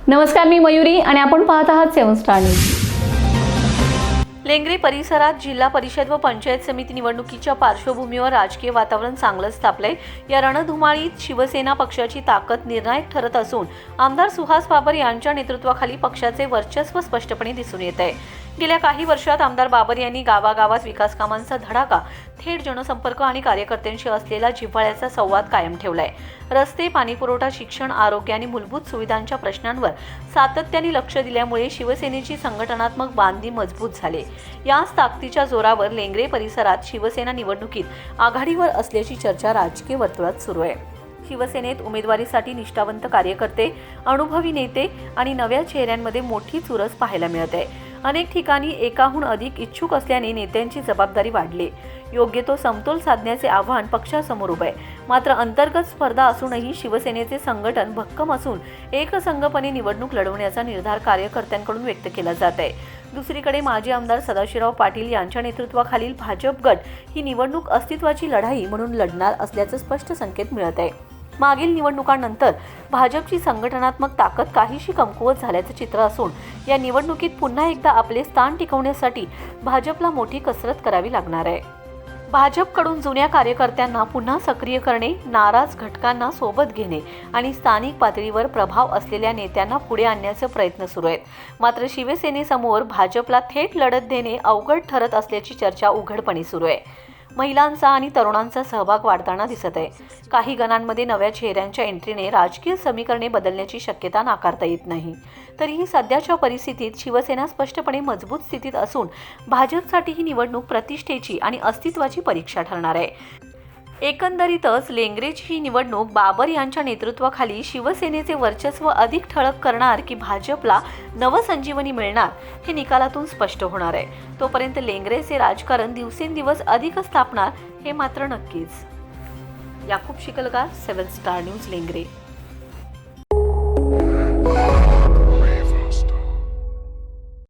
नमस्कार, मी मयुरी आणि आपण पाहत आहात 7 स्टार न्यूज। लेंगरे परिसरात जिल्हा परिषद व पंचायत समिती निवडणुकीच्या पार्श्वभूमीवर राजकीय वातावरण चांगलंच तापलंय। या रणधुमाळीत शिवसेना पक्षाची ताकद निर्णायक ठरत असून आमदार सुहास बाबर यांच्या नेतृत्वाखाली पक्षाचे वर्चस्व स्पष्टपणे दिसून येत आहे। गेल्या काही वर्षात आमदार बाबर यांनी गावागावात विकास कामांचा धडाका, थेट जनसंपर्क आणि कार्यकर्त्यांशी असलेला जिव्हाळ्याचा संवाद कायम ठेवलाय। रस्ते, पाणीपुरवठा, शिक्षण, आरोग्य आणि मूलभूत सुविधांच्या प्रश्नांवर सातत्याने लक्ष दिल्यामुळे शिवसेनेची संघटनात्मक बांधणी मजबूत झाली। याच ताकदीच्या जोरावर लेंगरे परिसरात शिवसेना निवडणुकीत आघाडीवर असल्याची चर्चा राजकीय वर्तुळात सुरू आहे। शिवसेनेत उमेदवारीसाठी निष्ठावंत कार्यकर्ते, अनुभवी नेते आणि नव्या चेहऱ्यांमध्ये मोठी चुरस पाहायला मिळत आहे। अनेक ठिकाणी एकाहून अधिक इच्छुक असल्याने नेत्यांची जबाबदारी वाढली। योग्य तो समतोल साधण्याचे आव्हान पक्षासमोर उभे आहे। मात्र अंतर्गत स्पर्धा असूनही शिवसेनेचे संघटन भक्कम असून एकसंघपणे निवडणूक लढवण्याचा निर्धार कार्यकर्त्यांकडून व्यक्त केला जात आहे। दुसरीकडे माजी आमदार सदाशिवराव पाटील यांच्या नेतृत्वाखालील भाजप गट ही निवडणूक अस्तित्वाची लढाई म्हणून लढणार असल्याचे स्पष्ट संकेत मिळत आहे। मागील निवडणुकांनंतर भाजपची संघटनात्मक ताकद काहीशी कमकुवत झाल्याचे चित्र असून या निवडणुकीत पुन्हा एकदा आपले स्थान टिकवण्यासाठी भाजपला मोठी कसरत करावी लागणार आहे। भाजपकडून जुन्या कार्यकर्त्यांना पुन्हा सक्रिय करणे, नाराज घटकांना सोबत घेणे आणि स्थानिक पातळीवर प्रभाव असलेल्या नेत्यांना पुढे आणण्याचे प्रयत्न सुरू आहेत। मात्र शिवसेनेसमोर भाजपला थेट लढत देणे अवघड ठरत असल्याची चर्चा उघडपणे सुरू आहे। महिलांचा आणि तरुणांचा सहभाग वाढताना दिसत आहे। काही गणांमध्ये नव्या चेहऱ्यांच्या एंट्रीने राजकीय समीकरणे बदलण्याची शक्यता नाकारता येत नाही। तरीही सध्याच्या परिस्थितीत शिवसेना स्पष्टपणे मजबूत स्थितीत असून भाजपसाठी ही निवडणूक प्रतिष्ठेची आणि अस्तित्वाची परीक्षा ठरणार आहे। एकंदरीतच लेंगरेची ही निवडणूक बाबर यांच्या नेतृत्वाखाली शिवसेनेचे वर्चस्व अधिक ठळक करणार की भाजपला नवसंजीवनी मिळणार हे निकालातून स्पष्ट होणार आहे। तोपर्यंत लेंगरेचे राजकारण दिवसेंदिवस अधिकच तापणार हे मात्र नक्कीच। Yakub Shikalgar, 7 star news, Lengare.